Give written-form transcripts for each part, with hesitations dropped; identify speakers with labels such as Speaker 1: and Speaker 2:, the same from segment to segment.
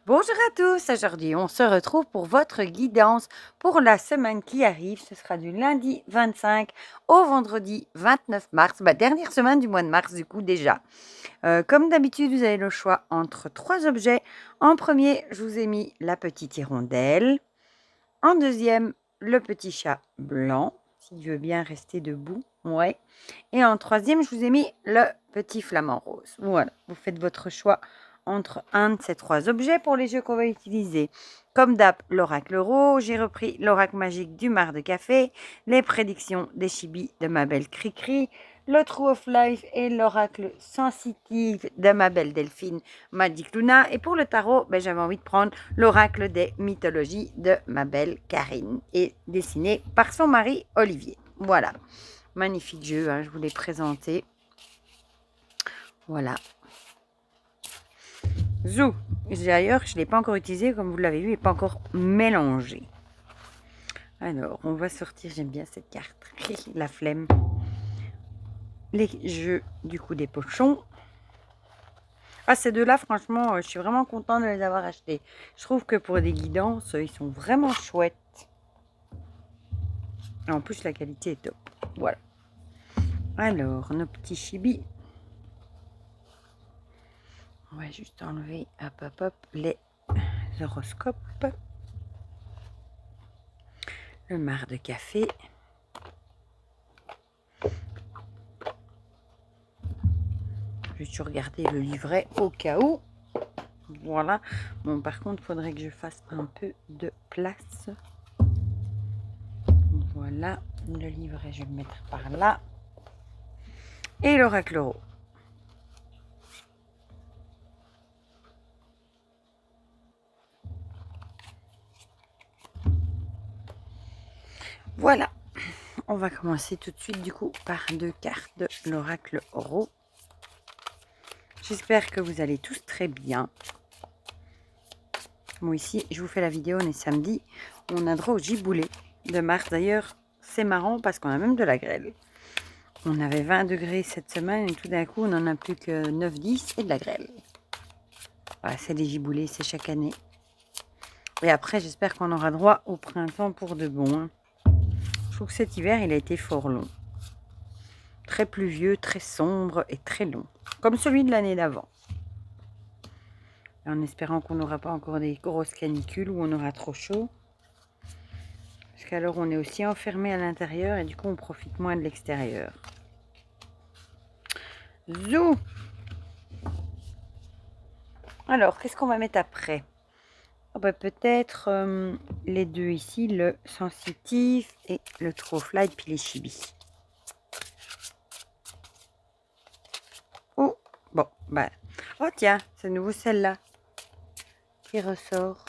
Speaker 1: Bonjour à tous, aujourd'hui on se retrouve pour votre guidance pour la semaine qui arrive. Ce sera du lundi 25 au vendredi 29 mars, dernière semaine du mois de mars du coup déjà. Comme d'habitude, vous avez le choix entre trois objets. En premier, je vous ai mis la petite hirondelle. En deuxième, le petit chat blanc, s'il veut bien rester debout. Ouais. Et en troisième, je vous ai mis le petit flamant rose. Voilà, vous faites votre choix entre un de ces trois objets pour les jeux qu'on va utiliser. Comme d'hab, l'oracle rose, j'ai repris l'oracle magique du mar de café, les prédictions des chibis de ma belle Cricri, le True of Life et l'oracle sensitive de ma belle Delphine Magic Luna. Et pour le tarot, j'avais envie de prendre l'oracle des mythologies de ma belle Karine et dessiné par son mari Olivier. Voilà. Magnifique jeu, hein, je vous l'ai présenté. Voilà. Zou. D'ailleurs, je ne l'ai pas encore utilisé, comme vous l'avez vu, il n'est pas encore mélangé. Alors, on va sortir, j'aime bien cette carte. La flemme. Les jeux, du coup, des pochons. Ah, ces deux-là, franchement, je suis vraiment contente de les avoir achetés. Je trouve que pour des guidances, ils sont vraiment chouettes. Et en plus, la qualité est top. Voilà. Alors, nos petits chibis. On va juste enlever, hop, les horoscopes. Le mar de café. Juste regarder le livret au cas où. Voilà. Bon, par contre, il faudrait que je fasse un peu de place. Voilà. Le livret, je vais le mettre par là. Et l'oracle rose. Voilà. On va commencer tout de suite, du coup, par deux cartes de l'oracle rose. J'espère que vous allez tous très bien. Moi ici, je vous fais la vidéo, on est samedi. On a droit au giboulé de mars. D'ailleurs, c'est marrant parce qu'on a même de la grêle. On avait 20 degrés cette semaine et tout d'un coup, on n'en a plus que 9-10 et de la grêle. Voilà, c'est des giboulées, c'est chaque année. Et après, j'espère qu'on aura droit au printemps pour de bon. Hein. Je trouve que cet hiver, il a été fort long. Très pluvieux, très sombre et très long. Comme celui de l'année d'avant. En espérant qu'on n'aura pas encore des grosses canicules où on aura trop chaud. Parce qu'alors on est aussi enfermé à l'intérieur et du coup on profite moins de l'extérieur. Zou. Alors, qu'est-ce qu'on va mettre après? Peut-être les deux ici, le sensitif et le True of Life, puis les chibis. Oh, bon, oh tiens, c'est nouveau celle-là qui ressort.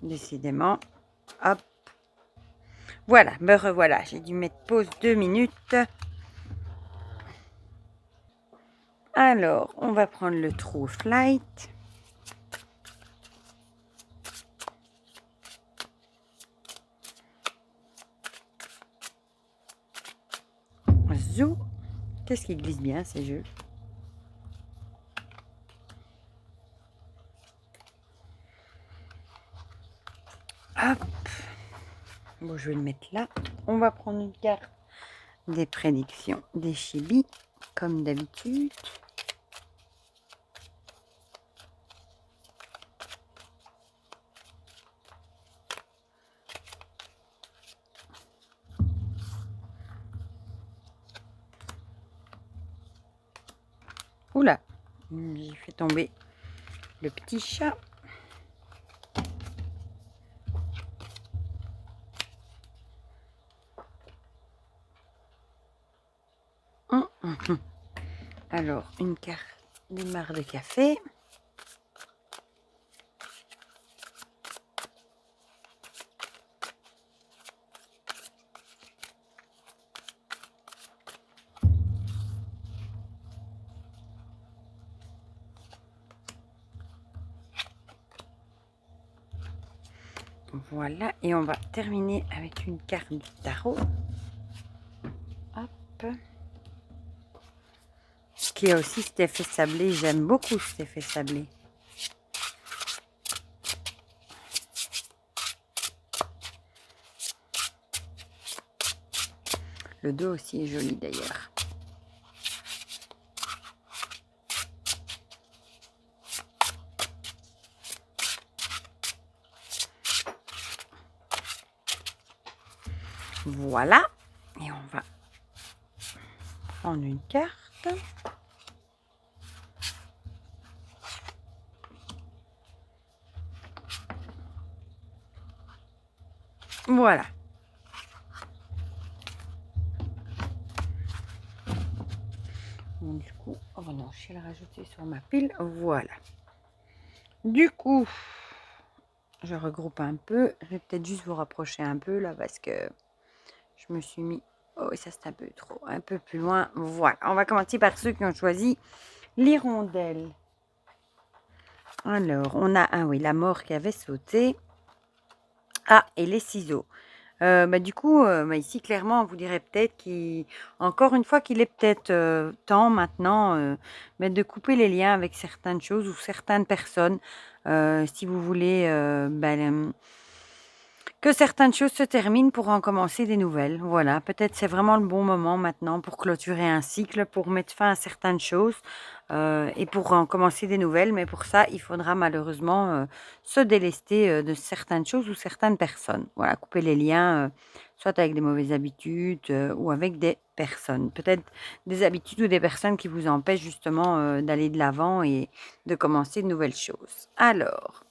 Speaker 1: Décidément, hop. Voilà, me revoilà. J'ai dû mettre pause 2 minutes. Alors, on va prendre le True of Light. Zou. Qu'est-ce qui glisse bien ces jeux? Hop. Bon, je vais le mettre là. On va prendre une carte des prédictions des chibis, comme d'habitude. Oula, j'ai fait tomber le petit chat. Alors, une carte des mares de café. Voilà, et on va terminer avec une carte du tarot. Hop. Ok. qui a aussi cet effet sablé. J'aime beaucoup cet effet sablé. Le dos aussi est joli d'ailleurs. Voilà. Et on va prendre une carte. Voilà. Bon, du coup, oh non, je vais le rajouter sur ma pile. Voilà. Du coup, je regroupe un peu. Je vais peut-être juste vous rapprocher un peu là parce que je me suis mis... Oh, ça c'est un peu trop. Un peu plus loin. Voilà. On va commencer par ceux qui ont choisi l'hirondelle. Alors, on a... Ah oui, la mort qui avait sauté. Ah, et les ciseaux. Du coup, ici, clairement, on vous dirait peut-être encore une fois, qu'il est peut-être temps maintenant de couper les liens avec certaines choses ou certaines personnes. Si vous voulez que certaines choses se terminent pour en commencer des nouvelles. Voilà, peut-être c'est vraiment le bon moment maintenant pour clôturer un cycle, pour mettre fin à certaines choses et pour en commencer des nouvelles. Mais pour ça, il faudra malheureusement se délester de certaines choses ou certaines personnes. Voilà, couper les liens, soit avec des mauvaises habitudes ou avec des personnes. Peut-être des habitudes ou des personnes qui vous empêchent justement d'aller de l'avant et de commencer de nouvelles choses. Alors...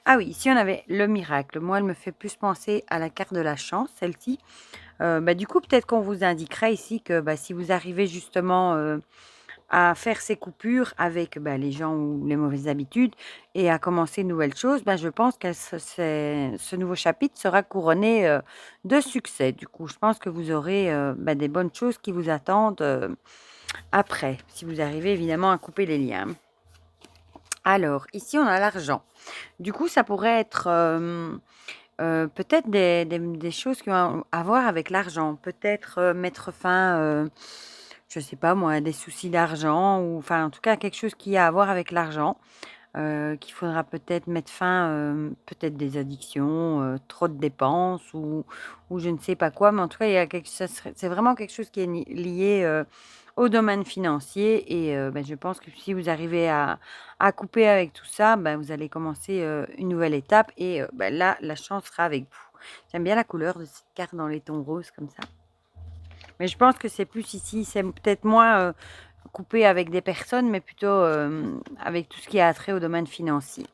Speaker 1: Ah oui, ici on avait le miracle. Moi, elle me fait plus penser à la carte de la chance, celle-ci. Du coup, peut-être qu'on vous indiquera ici que si vous arrivez justement à faire ces coupures avec les gens ou les mauvaises habitudes et à commencer de nouvelles choses, je pense que ce nouveau chapitre sera couronné de succès. Du coup, je pense que vous aurez des bonnes choses qui vous attendent après, si vous arrivez évidemment à couper les liens. Alors, ici, on a l'argent. Du coup, ça pourrait être peut-être des choses qui ont à voir avec l'argent. Peut-être mettre fin, je ne sais pas moi, à des soucis d'argent ou enfin en tout cas quelque chose qui a à voir avec l'argent. Qu'il faudra peut-être mettre fin, peut-être des addictions, trop de dépenses ou je ne sais pas quoi. Mais en tout cas, il y a c'est vraiment quelque chose qui est lié au domaine financier. Et je pense que si vous arrivez à couper avec tout ça, vous allez commencer une nouvelle étape. Et là, la chance sera avec vous. J'aime bien la couleur de cette carte dans les tons roses comme ça. Mais je pense que c'est plus ici, c'est peut-être moins coupé avec des personnes, mais plutôt avec tout ce qui a trait au domaine financier.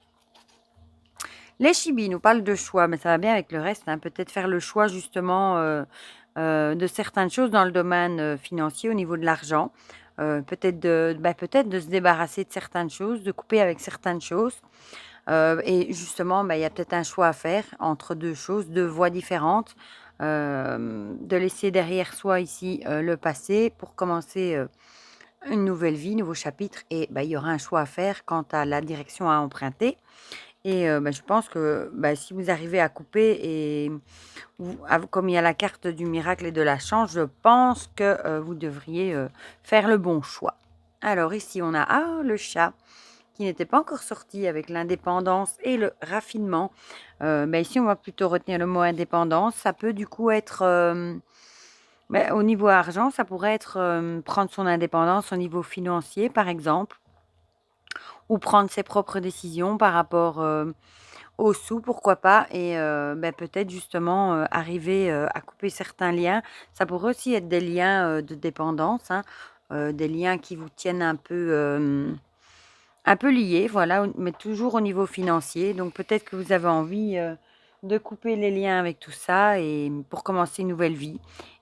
Speaker 1: Les chibis nous parlent de choix, mais ça va bien avec le reste. Peut-être faire le choix justement de certaines choses dans le domaine financier au niveau de l'argent. Peut-être de se débarrasser de certaines choses, de couper avec certaines choses. Et justement, il y a peut-être un choix à faire entre deux choses, deux voies différentes. De laisser derrière soi ici le passé pour commencer une nouvelle vie, nouveau chapitre. Et il y aura un choix à faire quant à la direction à emprunter. Et je pense que si vous arrivez à couper et comme il y a la carte du miracle et de la chance, je pense que vous devriez faire le bon choix. Alors ici, on a le chat qui n'était pas encore sorti avec l'indépendance et le raffinement. Ici, on va plutôt retenir le mot indépendance. Ça peut du coup être, au niveau argent, ça pourrait être prendre son indépendance au niveau financier, par exemple, ou prendre ses propres décisions par rapport aux sous, pourquoi pas, et peut-être justement arriver à couper certains liens. Ça pourrait aussi être des liens de dépendance, des liens qui vous tiennent un peu liés, voilà, mais toujours au niveau financier. Donc peut-être que vous avez envie de couper les liens avec tout ça et pour commencer une nouvelle vie.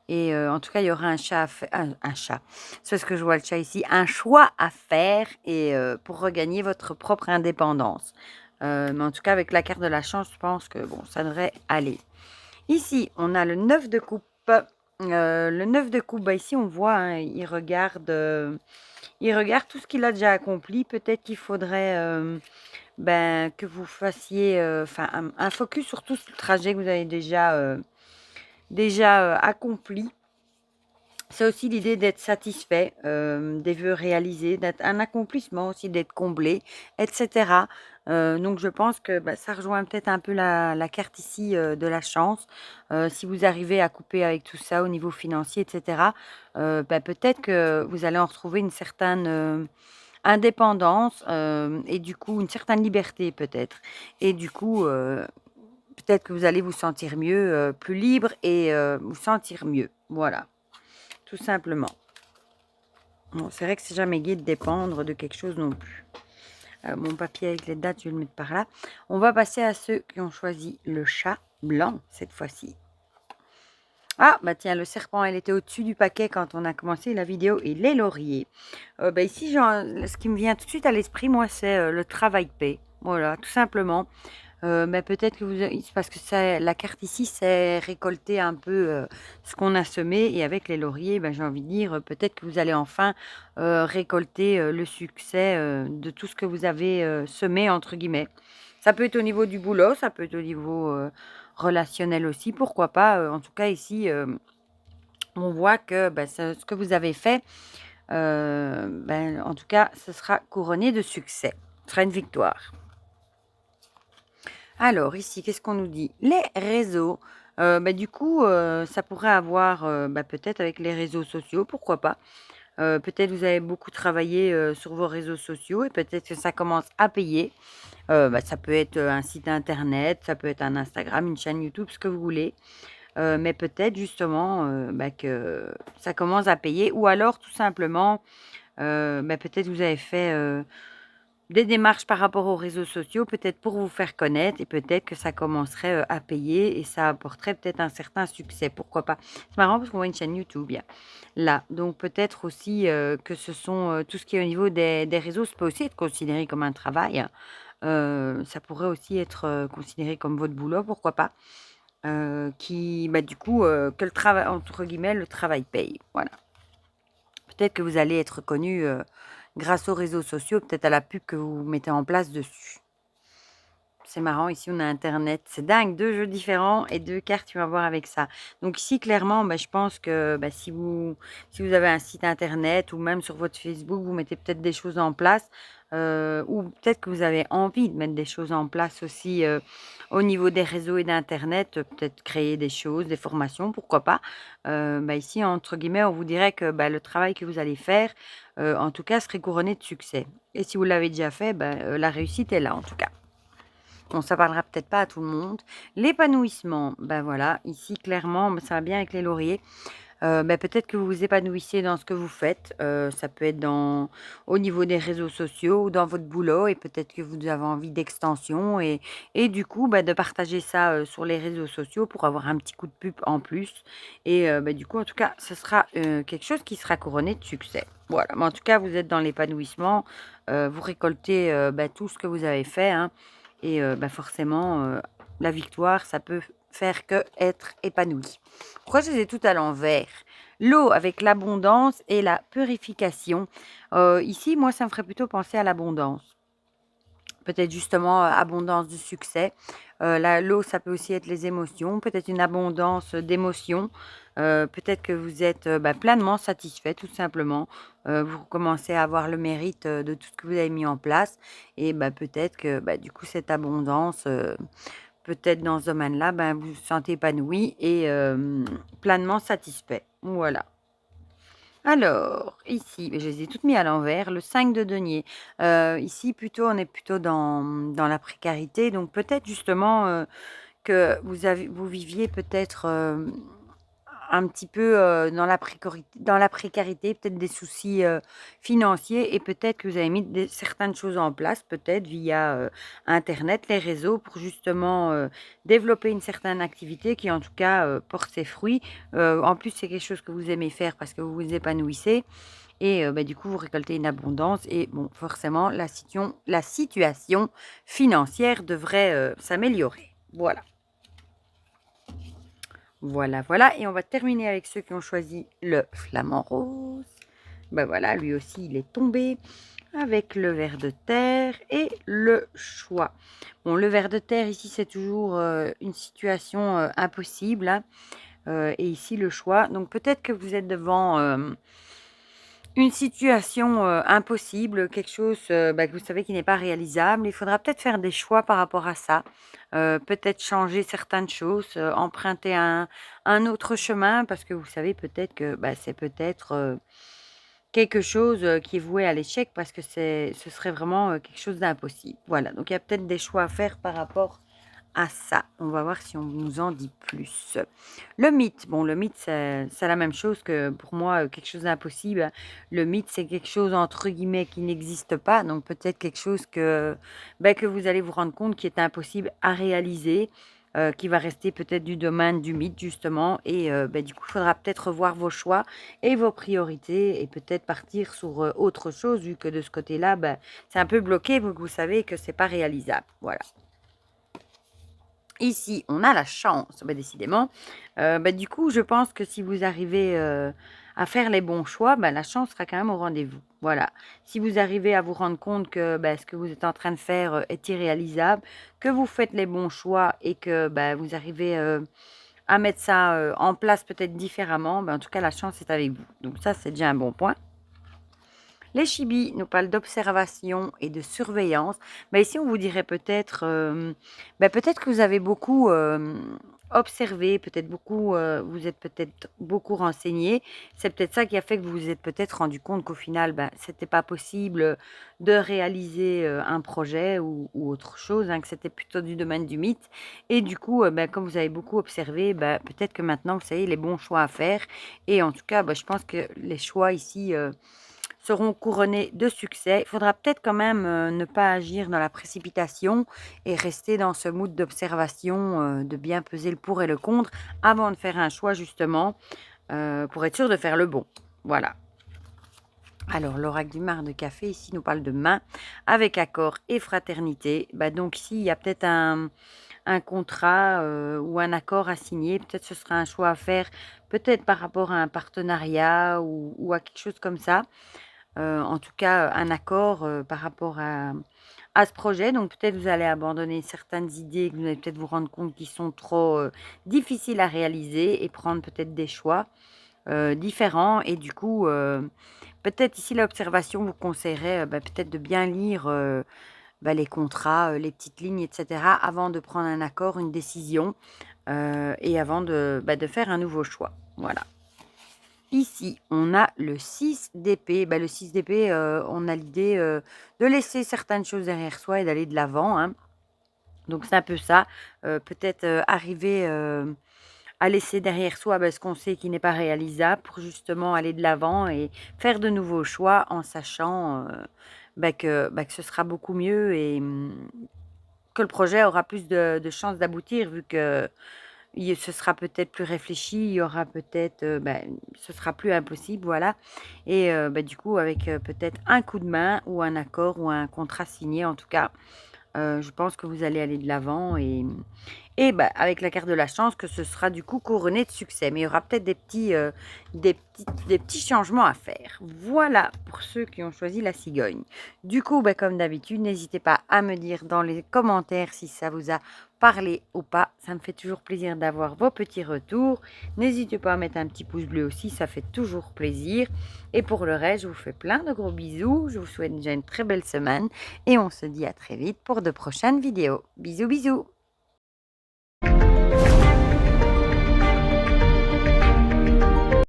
Speaker 1: Et en tout cas, il y aura un chat un chat. C'est ce que je vois le chat ici. Un choix à faire et pour regagner votre propre indépendance. Mais en tout cas, avec la carte de la chance, je pense que bon, ça devrait aller. Ici, on a le 9 de coupe. Le 9 de coupe, ici, on voit, il regarde tout ce qu'il a déjà accompli. Peut-être qu'il faudrait que vous fassiez un focus sur tout ce trajet que vous avez déjà accompli. C'est aussi l'idée d'être satisfait, des vœux réalisés, d'être un accomplissement aussi, d'être comblé, et cetera. Donc je pense que, bah, ça rejoint peut-être un peu la carte ici, de la chance. Si vous arrivez à couper avec tout ça au niveau financier et cetera, bah, peut-être que vous allez en retrouver une certaine, indépendance, et du coup une certaine liberté peut-être et du coup, peut-être que vous allez vous sentir mieux, plus libre et vous sentir mieux. Voilà, tout simplement. Bon, c'est vrai que c'est jamais gai de dépendre de quelque chose non plus. Mon papier avec les dates, je vais le mettre par là. On va passer à ceux qui ont choisi le chat blanc cette fois-ci. Ah, bah tiens, le serpent, elle était au-dessus du paquet quand on a commencé la vidéo et les lauriers. Bah ici, ce qui me vient tout de suite à l'esprit, moi, c'est le travail paix. Voilà, tout simplement. Mais peut-être que c'est parce que la carte ici, c'est récolter un peu ce qu'on a semé. Et avec les lauriers, ben, j'ai envie de dire, peut-être que vous allez enfin récolter le succès de tout ce que vous avez semé, entre guillemets. Ça peut être au niveau du boulot, ça peut être au niveau relationnel aussi, pourquoi pas. En tout cas, ici, on voit que ben, ce que vous avez fait, ben, en tout cas, ce sera couronné de succès. Ce sera une victoire. Alors ici, qu'est-ce qu'on nous dit? Les réseaux. Bah, du coup, ça pourrait avoir, bah, peut-être avec les réseaux sociaux, pourquoi pas? Peut-être vous avez beaucoup travaillé, sur vos réseaux sociaux et peut-être que ça commence à payer. Bah, ça peut être, un site internet, ça peut être un Instagram, une chaîne YouTube, ce que vous voulez. Mais peut-être justement, bah, que ça commence à payer ou alors tout simplement, bah, peut-être vous avez fait, des démarches par rapport aux réseaux sociaux, peut-être pour vous faire connaître et peut-être que ça commencerait, à payer et ça apporterait peut-être un certain succès, pourquoi pas? C'est marrant parce qu'on voit une chaîne YouTube, là, donc peut-être aussi, que ce sont, tout ce qui est au niveau des réseaux, ça peut aussi être considéré comme un travail, hein. Ça pourrait aussi être, considéré comme votre boulot, pourquoi pas? Qui, bah, du coup, que le travail entre guillemets, «le travail paye», voilà. Peut-être que vous allez être connu, grâce aux réseaux sociaux, peut-être à la pub que vous mettez en place dessus. C'est marrant, ici on a internet. C'est dingue, 2 jeux différents et 2 cartes qui vont voir avec ça. Donc ici clairement, bah, je pense que, bah, si vous avez un site internet ou même sur votre Facebook, vous mettez peut-être des choses en place, ou peut-être que vous avez envie de mettre des choses en place aussi, au niveau des réseaux et d'internet, peut-être créer des choses, des formations, pourquoi pas? Bah, ici entre guillemets, on vous dirait que, bah, le travail que vous allez faire, en tout cas serait couronné de succès et si vous l'avez déjà fait, bah, la réussite est là en tout cas. Bon, ça parlera peut-être pas à tout le monde. L'épanouissement, ben voilà, ici clairement, bah, ça va bien avec les lauriers. Bah, peut-être que vous vous épanouissez dans ce que vous faites. Ça peut être au niveau des réseaux sociaux ou dans votre boulot et peut-être que vous avez envie d'extension et du coup, bah, de partager ça, sur les réseaux sociaux pour avoir un petit coup de pub en plus et bah, du coup, en tout cas, ce sera, quelque chose qui sera couronné de succès. Voilà, mais en tout cas, vous êtes dans l'épanouissement, vous récoltez, bah, tout ce que vous avez fait, hein et bah, forcément, la victoire, ça peut faire que être épanoui. Pourquoi je les ai toutes à l'envers? L'eau avec l'abondance et la purification. Ici, moi, ça me ferait plutôt penser à l'abondance. Peut-être justement, abondance du succès. L'eau, ça peut aussi être les émotions, peut-être une abondance d'émotions. Peut-être que vous êtes bah, pleinement satisfait, tout simplement. Vous commencez à avoir le mérite de tout ce que vous avez mis en place. Et bah, peut-être que bah, du coup, cette abondance, peut-être dans ce domaine-là, ben, vous vous sentez épanoui et pleinement satisfait. Voilà. Alors, ici, je les ai toutes mis à l'envers, le 5 de denier. Ici, plutôt, on est plutôt dans la précarité. Donc, peut-être justement que vous viviez peut-être un petit peu, dans la précarité, peut-être des soucis, financiers et peut-être que vous avez mis certaines choses en place, peut-être via, internet, les réseaux pour justement, développer une certaine activité qui en tout cas, porte ses fruits. En plus, c'est quelque chose que vous aimez faire parce que vous vous épanouissez et bah, du coup, vous récoltez une abondance et bon, forcément la situation financière devrait, s'améliorer. Voilà. Voilà, voilà et on va terminer avec ceux qui ont choisi le flamant rose. Ben voilà, lui aussi, il est tombé avec le ver de terre et le choix. Bon, le ver de terre, ici, c'est toujours une situation impossible, hein. et ici le choix. Donc peut-être que vous êtes devant une situation impossible, quelque chose que vous savez qui n'est pas réalisable. Il faudra peut-être faire des choix par rapport à ça. Peut-être changer certaines choses, emprunter un autre chemin, parce que vous savez peut-être que c'est peut-être quelque chose qui est voué à l'échec, parce que ce serait vraiment quelque chose d'impossible. Voilà, donc il y a peut-être des choix à faire par rapport à ça. On va voir si on nous en dit plus. Le mythe, bon, le mythe, c'est la même chose que pour moi, quelque chose d'impossible. Le mythe, c'est quelque chose entre guillemets qui n'existe pas, donc peut-être quelque chose que vous allez vous rendre compte qui est impossible à réaliser, qui va rester peut-être du domaine du mythe justement, et du coup, il faudra peut-être revoir vos choix et vos priorités et peut-être partir sur autre chose, vu que de ce côté-là, c'est un peu bloqué, vu que vous savez que c'est pas réalisable. Voilà. Ici, on a la chance, décidément. Du coup, je pense que si vous arrivez à faire les bons choix, la chance sera quand même au rendez-vous. Voilà. Si vous arrivez à vous rendre compte que ce que vous êtes en train de faire est irréalisable, que vous faites les bons choix et que vous arrivez à mettre ça en place peut-être différemment, en tout cas, la chance est avec vous. Donc ça, c'est déjà un bon point. Les chibis nous parlent d'observation et de surveillance. Ici, on vous dirait peut-être peut-être que vous avez beaucoup observé, peut-être beaucoup, vous êtes peut-être beaucoup renseigné. C'est peut-être ça qui a fait que vous vous êtes peut-être rendu compte qu'au final, c'était pas possible de réaliser un projet ou autre chose, que c'était plutôt du domaine du mythe. Et du coup, comme vous avez beaucoup observé, peut-être que maintenant, vous savez les bons choix à faire. Et en tout cas, je pense que les choix ici seront couronnés de succès. Il faudra peut-être quand même ne pas agir dans la précipitation et rester dans ce mood d'observation, de bien peser le pour et le contre avant de faire un choix justement, pour être sûr de faire le bon. Voilà. Alors, l'oracle du mar de café, ici, nous parle de main avec accord et fraternité. Donc ici, il y a peut-être un contrat ou un accord à signer. Peut-être ce sera un choix à faire, peut-être par rapport à un partenariat ou à quelque chose comme ça. En tout cas, un accord par rapport à ce projet. Donc peut-être vous allez abandonner certaines idées que vous allez peut-être vous rendre compte qui sont trop difficiles à réaliser et prendre peut-être des choix différents. Et du coup, peut-être ici l'observation vous conseillerait peut-être de bien lire les contrats, les petites lignes, etc. avant de prendre un accord, une décision et avant de faire un nouveau choix. Voilà. Ici, on a le 6 d'épée. Le 6 d'épée, on a l'idée de laisser certaines choses derrière soi et d'aller de l'avant. Donc, c'est un peu ça. Peut-être arriver à laisser derrière soi ce qu'on sait qui n'est pas réalisable pour justement aller de l'avant et faire de nouveaux choix en sachant que ce sera beaucoup mieux et que le projet aura plus de chances d'aboutir vu que ce sera peut-être plus réfléchi, il y aura peut-être, ce sera plus impossible, voilà. Et du coup, avec peut-être un coup de main ou un accord ou un contrat signé, en tout cas, je pense que vous allez aller de l'avant et avec la carte de la chance, que ce sera du coup couronné de succès. Mais il y aura peut-être des petits changements à faire. Voilà pour ceux qui ont choisi la cigogne. Du coup, comme d'habitude, n'hésitez pas à me dire dans les commentaires si ça vous a parlé ou pas. Ça me fait toujours plaisir d'avoir vos petits retours. N'hésitez pas à mettre un petit pouce bleu aussi, ça fait toujours plaisir. Et pour le reste, je vous fais plein de gros bisous. Je vous souhaite déjà une très belle semaine et on se dit à très vite pour de prochaines vidéos. Bisous, bisous!